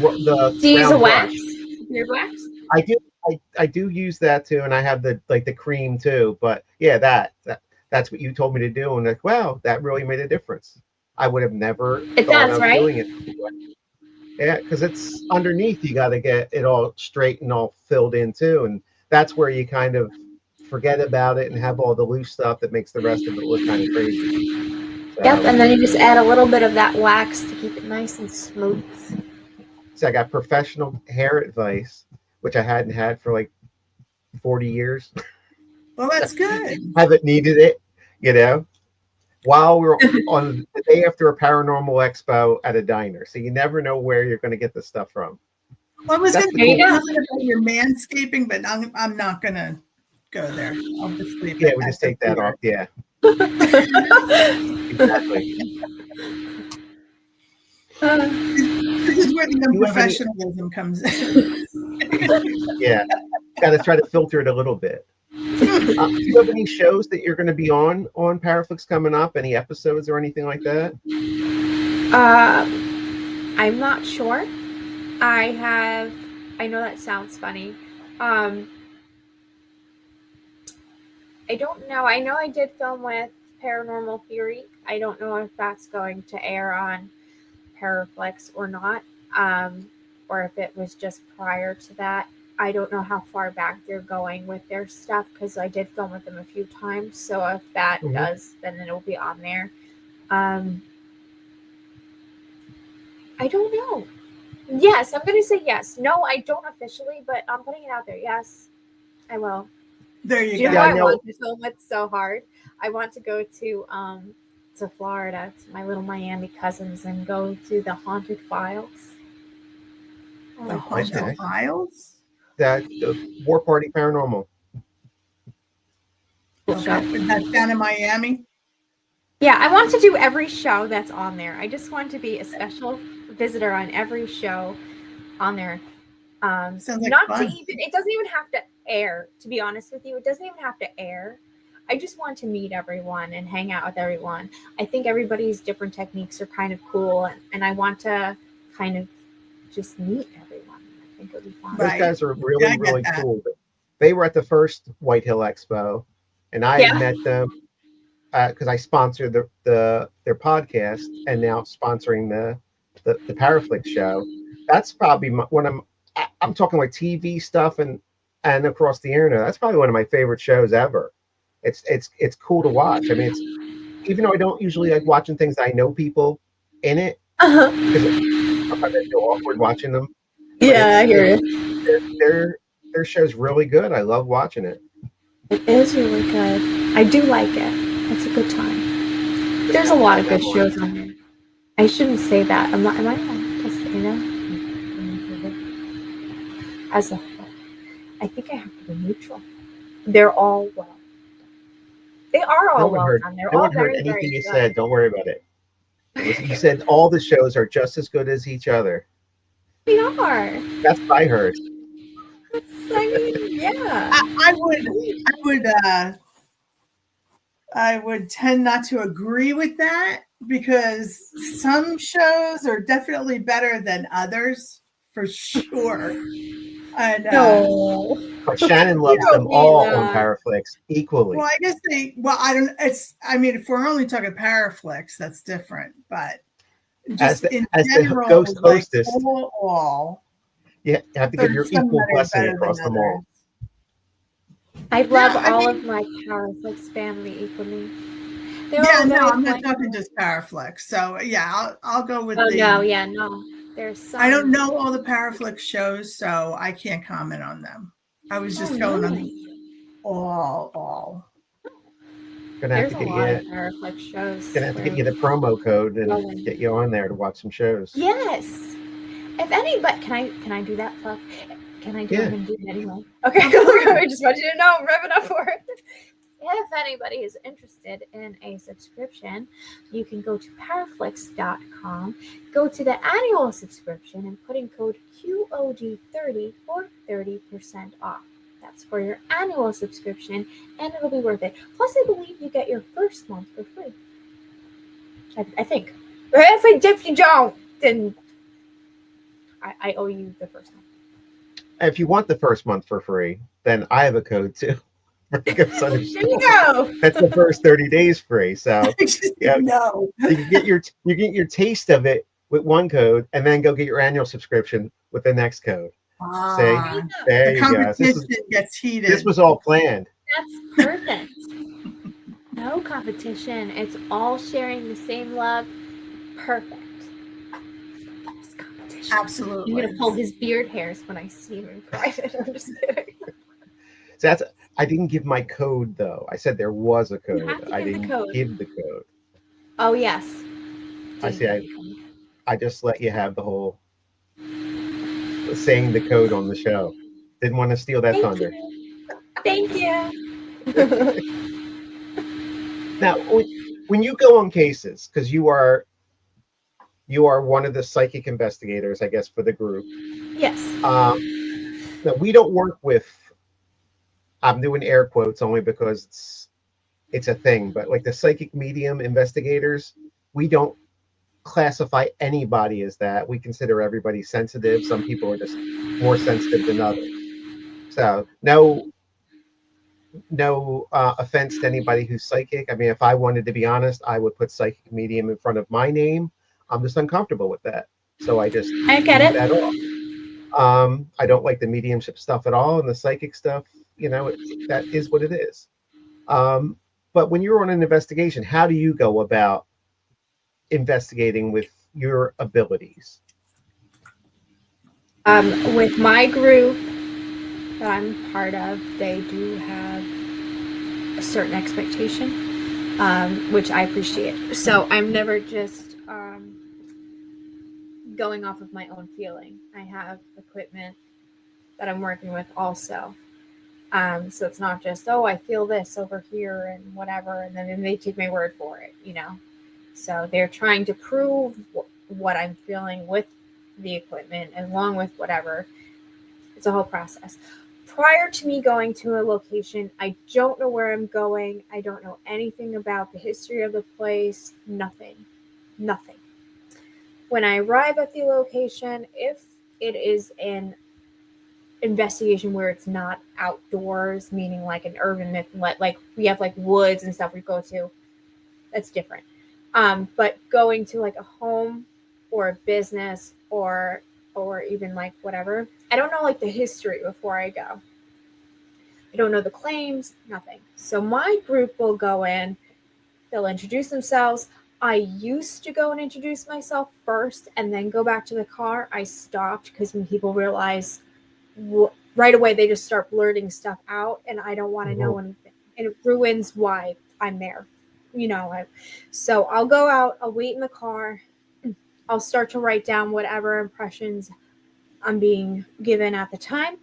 you use a wax? Beard wax? I do use that too, and I have the cream too. But yeah, that's what you told me to do, and like, wow, that really made a difference. I would have never thought of doing it. Yeah, because it's underneath. You got to get it all straight and all filled in too, and that's where you kind of forget about it and have all the loose stuff that makes the rest of it look kind of crazy. So, yep, and then you just add a little bit of that wax to keep it nice and smooth. So I got professional hair advice, which I hadn't had for like 40 years. Well, that's good. Haven't needed it, while we were on the day after a paranormal expo at a diner. So you never know where you're going to get the stuff from. Well, I was going to say something about your manscaping, but I'm not going to go there. I'll just leave it. Yeah, we just take that off. Yeah. Exactly. This is where the unprofessionalism comes in. Yeah. Got to try to filter it a little bit. Do you have any shows that you're going to be on Paraflix coming up? Any episodes or anything like that? I'm not sure. I know that sounds funny. I don't know. I know I did film with Paranormal Theory. I don't know if that's going to air on Paraflix or not, or if it was just prior to that. I don't know how far back they're going with their stuff because I did film with them a few times. So if that does, then it'll be on there. I don't know. Yes, I'm going to say yes. No, I don't officially, but I'm putting it out there. Yes, I will. There you go. Do you know I want to film it so hard? I want to go to Florida to my little Miami cousins and go to the Haunted Files. The Haunted Files? That War Party Paranormal. Okay. That's down in Miami? Yeah, I want to do every show that's on there. I just want to be a special visitor on every show on there. Sounds like not fun. It doesn't even have to air, to be honest with you. It doesn't even have to air. I just want to meet everyone and hang out with everyone. I think everybody's different techniques are kind of cool, and I want to kind of just meet everyone. I think it'll be fun. Those guys are really cool. They were at the first White Hill Expo, and I met them because I sponsored their podcast, and now sponsoring the Paraflix show. That's probably I'm talking like TV stuff and across the internet. That's probably one of my favorite shows ever. It's cool to watch. I mean, even though I don't usually like watching things I know people in it, because sometimes I feel awkward watching them. Yeah, I hear you. Their show's really good. I love watching it. It is really good. I do like it. It's a good time. There's a lot of good shows on there. I shouldn't say that. Am I wrong to say that? As a whole, I think I have to be neutral. They're all well. They are all well done. They're all very, anything very you good. said. Don't worry about it. You said all the shows are just as good as each other. They are. That's what I heard. I mean, yeah. I would tend not to agree with that because some shows are definitely better than others, for sure. And but Shannon loves them all on Paraflix equally. Well, I guess if we're only talking Paraflix, that's different. But just in general, the ghost hostess, all you have to give your equal blessing across them all. I love all of my Paraflix family equally. I'm not talking just Paraflix. So yeah, I'll go with no. There's some. I don't know all the Paraflix shows, so I can't comment on them. I was just going on all. There's a lot of Paraflix shows. Gonna have to get you the promo code and get you on there to watch some shows. Yes. If anybody, can I do that plug? Can I do it anyway? Okay, cool. I just want you to know I'm revving up for it. if anybody is interested in a subscription, you can go to paraflix.com, go to the annual subscription, and put in code QOD30 for 30% off. That's for your annual subscription, and it'll be worth it. Plus, I believe you get your first month for free. I think. But if you don't, then I owe you the first month. If you want the first month for free, then I have a code too. There you go. That's the first 30 days free. So yeah, no, you get your taste of it with one code, and then go get your annual subscription with the next code. See, there you go. Gets heated. This was all planned. That's perfect. No competition. It's all sharing the same love. Perfect. Absolutely. I'm gonna pull his beard hairs when I see him in private. I'm just kidding. So I didn't give my code though. I said there was a code. I didn't give the code. Oh yes. I see. I just let you have the whole saying the code on the show. Didn't want to steal that thunder. Thank you. Now, when you go on cases, because you are one of the psychic investigators, I guess, for the group. Yes. Now we don't work with. I'm doing air quotes only because it's a thing, but like the psychic medium investigators, we don't classify anybody as that. We consider everybody sensitive. Some people are just more sensitive than others. So no offense to anybody who's psychic. I mean, if I wanted to be honest, I would put psychic medium in front of my name. I'm just uncomfortable with that. So I get it. That off. I don't like the mediumship stuff at all, and the psychic stuff, that is what it is. But when you're on an investigation, how do you go about investigating with your abilities? With my group that I'm part of, they do have a certain expectation, which I appreciate. So I'm never just going off of my own feeling. I have equipment that I'm working with also. So it's not just, I feel this over here and whatever, and then they take my word for it, So they're trying to prove what I'm feeling with the equipment, along with whatever. It's a whole process. Prior to me going to a location, I don't know where I'm going. I don't know anything about the history of the place. Nothing. When I arrive at the location, if it is an investigation where it's not outdoors, meaning like an urban myth, like we have like woods and stuff we go to, that's different. But going to like a home or a business or even like whatever, I don't know like the history before I go. I don't know the claims, nothing. So my group will go in, they'll introduce themselves. I used to go and introduce myself first and then go back to the car. I stopped because when people realize right away, they just start blurting stuff out, and I don't want to know anything. And it ruins why I'm there. So I'll go out, I'll wait in the car. I'll start to write down whatever impressions I'm being given at the time.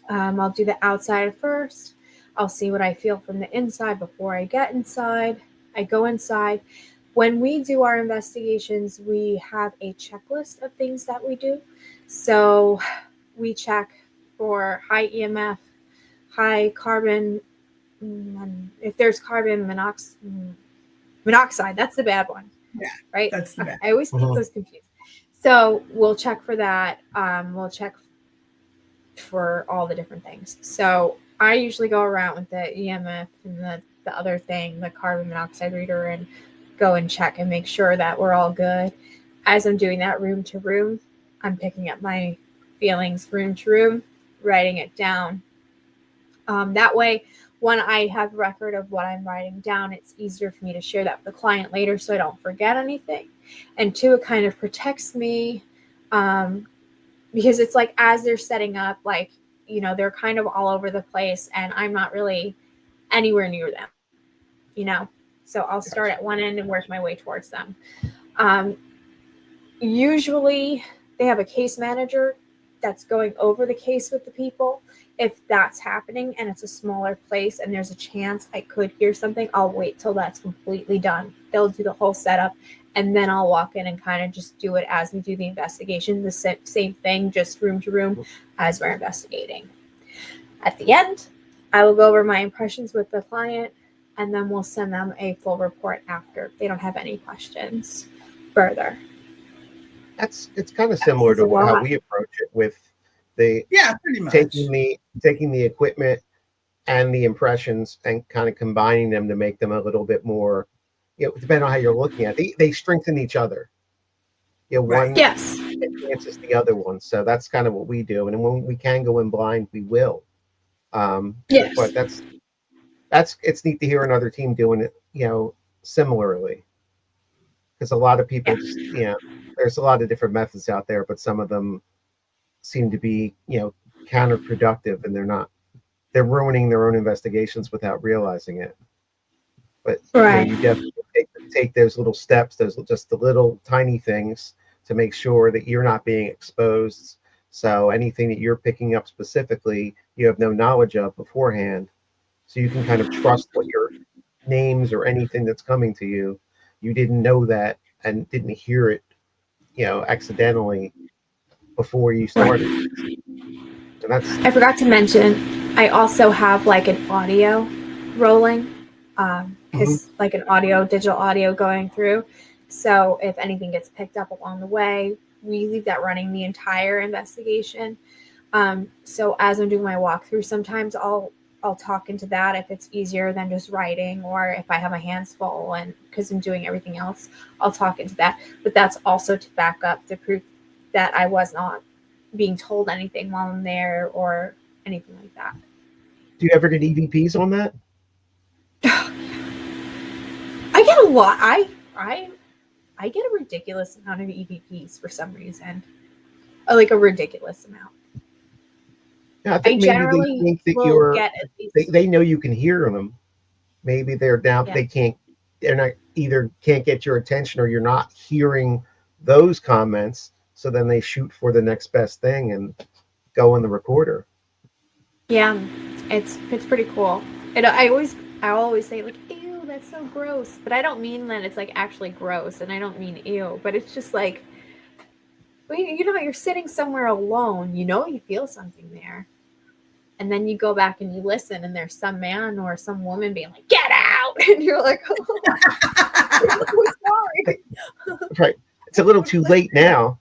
I'll do the outside first. I'll see what I feel from the inside before I get inside. I go inside. When we do our investigations, we have a checklist of things that we do. So we check for high EMF, high carbon. If there's carbon monoxide, that's the bad one. Yeah, right. That's the bad. I always get those confused. So we'll check for that. We'll check for all the different things. So I usually go around with the EMF and the other thing, the carbon monoxide reader, and go and check and make sure that we're all good. As I'm doing that room to room, I'm picking up my feelings room to room, writing it down. That way, when I have record of what I'm writing down, it's easier for me to share that with the client later so I don't forget anything. And two, it kind of protects me because it's like as they're setting up, like, they're kind of all over the place and I'm not really anywhere near them, So I'll start at one end and work my way towards them. Usually they have a case manager that's going over the case with the people. If that's happening and it's a smaller place and there's a chance I could hear something, I'll wait till that's completely done. They'll do the whole setup, and then I'll walk in and kind of just do it as we do the investigation, the same thing, just room to room as we're investigating. At the end, I will go over my impressions with the client, and then we'll send them a full report after if they don't have any questions further. It's kind of similar to how we approach it with the pretty much taking the equipment and the impressions and kind of combining them to make them a little bit more, depending on how you're looking at it, they strengthen each other. One enhances the other one. So that's kind of what we do. And when we can go in blind, we will. But it's neat to hear another team doing it, similarly. Because a lot of people just, there's a lot of different methods out there, but some of them seem to be, counterproductive, and they're ruining their own investigations without realizing it. But you definitely take those little steps, just the little tiny things to make sure that you're not being exposed. So anything that you're picking up specifically, you have no knowledge of beforehand. So you can kind of trust what your names or anything that's coming to you. You didn't know that and didn't hear it, accidentally before you started. And I forgot to mention, I also have like an audio rolling, because like an digital audio going through. So if anything gets picked up along the way, we leave that running the entire investigation. So as I'm doing my walkthrough, sometimes I'll talk into that if it's easier than just writing, or if I have my hands full and because I'm doing everything else, I'll talk into that. But that's also to back up the proof that I was not being told anything while I'm there or anything like that. Do you ever get EVPs on that? I get a lot. I get a ridiculous amount of EVPs for some reason. Like a ridiculous amount. Yeah, I think maybe they think that they know you can hear them. Maybe they're down. Yeah. They're not either can't get your attention, or you're not hearing those comments. So then they shoot for the next best thing and go in the recorder. Yeah, it's pretty cool. I always say like, ew, that's so gross. But I don't mean that it's like actually gross, and I don't mean ew. But it's just like, you're sitting somewhere alone. You feel something there. And then you go back and you listen, and there's some man or some woman being like, get out. And you're like, oh, I'm so sorry. Right. It's a little too late now.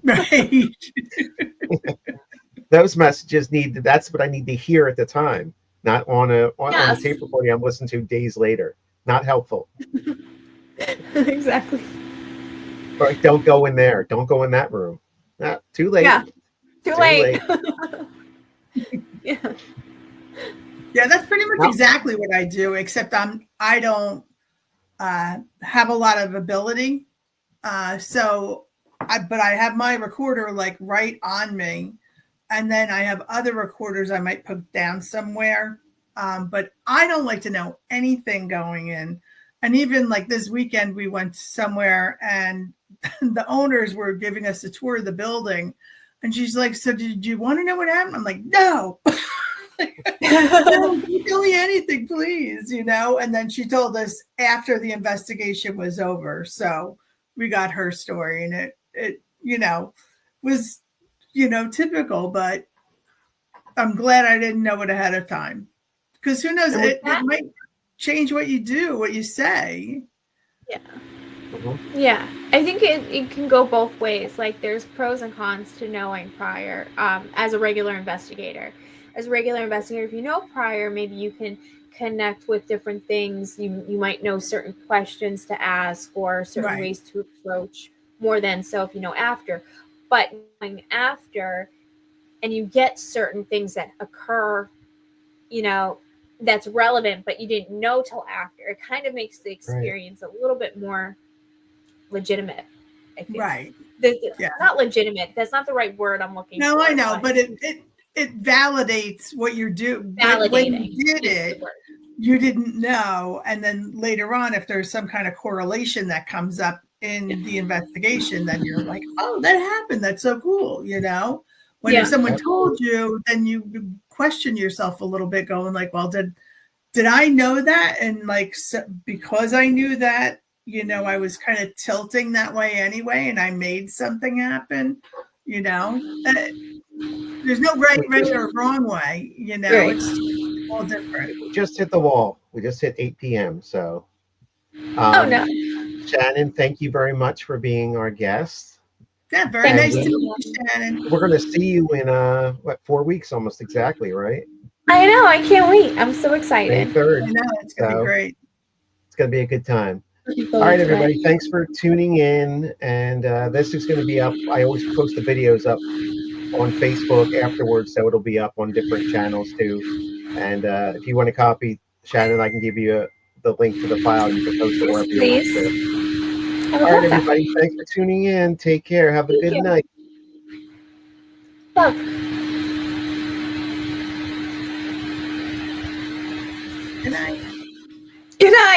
Right. Those messages that's what I need to hear at the time, not on a tape recording I'm listening to days later. Not helpful. Exactly. Right, don't go in there. Don't go in that room. Too late. Yeah. Too late. Yeah, that's pretty much exactly what I do, except I don't have a lot of ability. But I have my recorder like right on me, and then I have other recorders I might put down somewhere. But I don't like to know anything going in. And even like this weekend, we went somewhere and the owners were giving us a tour of the building. And she's like, so did you want to know what happened? I'm like, no. Don't tell me anything, please, And then she told us after the investigation was over. So we got her story, and it was, typical, but I'm glad I didn't know it ahead of time. Because who knows, it might change what you do, what you say. Yeah. Yeah, I think it can go both ways. Like there's pros and cons to knowing prior. As a regular investigator, if you know prior, maybe you can connect with different things. You might know certain questions to ask or certain ways to approach more than so if you know after. But knowing after, and you get certain things that occur, that's relevant, but you didn't know till after. It kind of makes the experience a little bit more legitimate, I think. Right. Not legitimate. That's not the right word I'm looking for. No, I know, but it validates what you're doing. Validating. When you did it, you didn't know. And then later on, if there's some kind of correlation that comes up in the investigation, then you're like, oh, that happened. That's so cool, When if someone told you, then you question yourself a little bit, going like, well, did I know that? And like, so, because I knew that, you know, I was kind of tilting that way anyway, and I made something happen, you know. There's no right or wrong way, you know. Right. It's all different. We just hit the wall. We just hit 8 p.m. So, oh no, Shannon, thank you very much for being our guest. Yeah, very nice to meet you, Shannon. We're going to see you in 4 weeks, almost exactly, right? I know. I can't wait. I'm so excited. May 3rd. I know, it's going to be great. It's going to be a good time. All right, everybody. Thanks for tuning in. And this is going to be up. I always post the videos up on Facebook afterwards, so it'll be up on different channels too. And if you want to copy, Shannon, I can give you the link to the file. You can post it wherever you want to. All right, everybody. Thanks for tuning in. Take care. Have a good night. Love. Good night. Good night.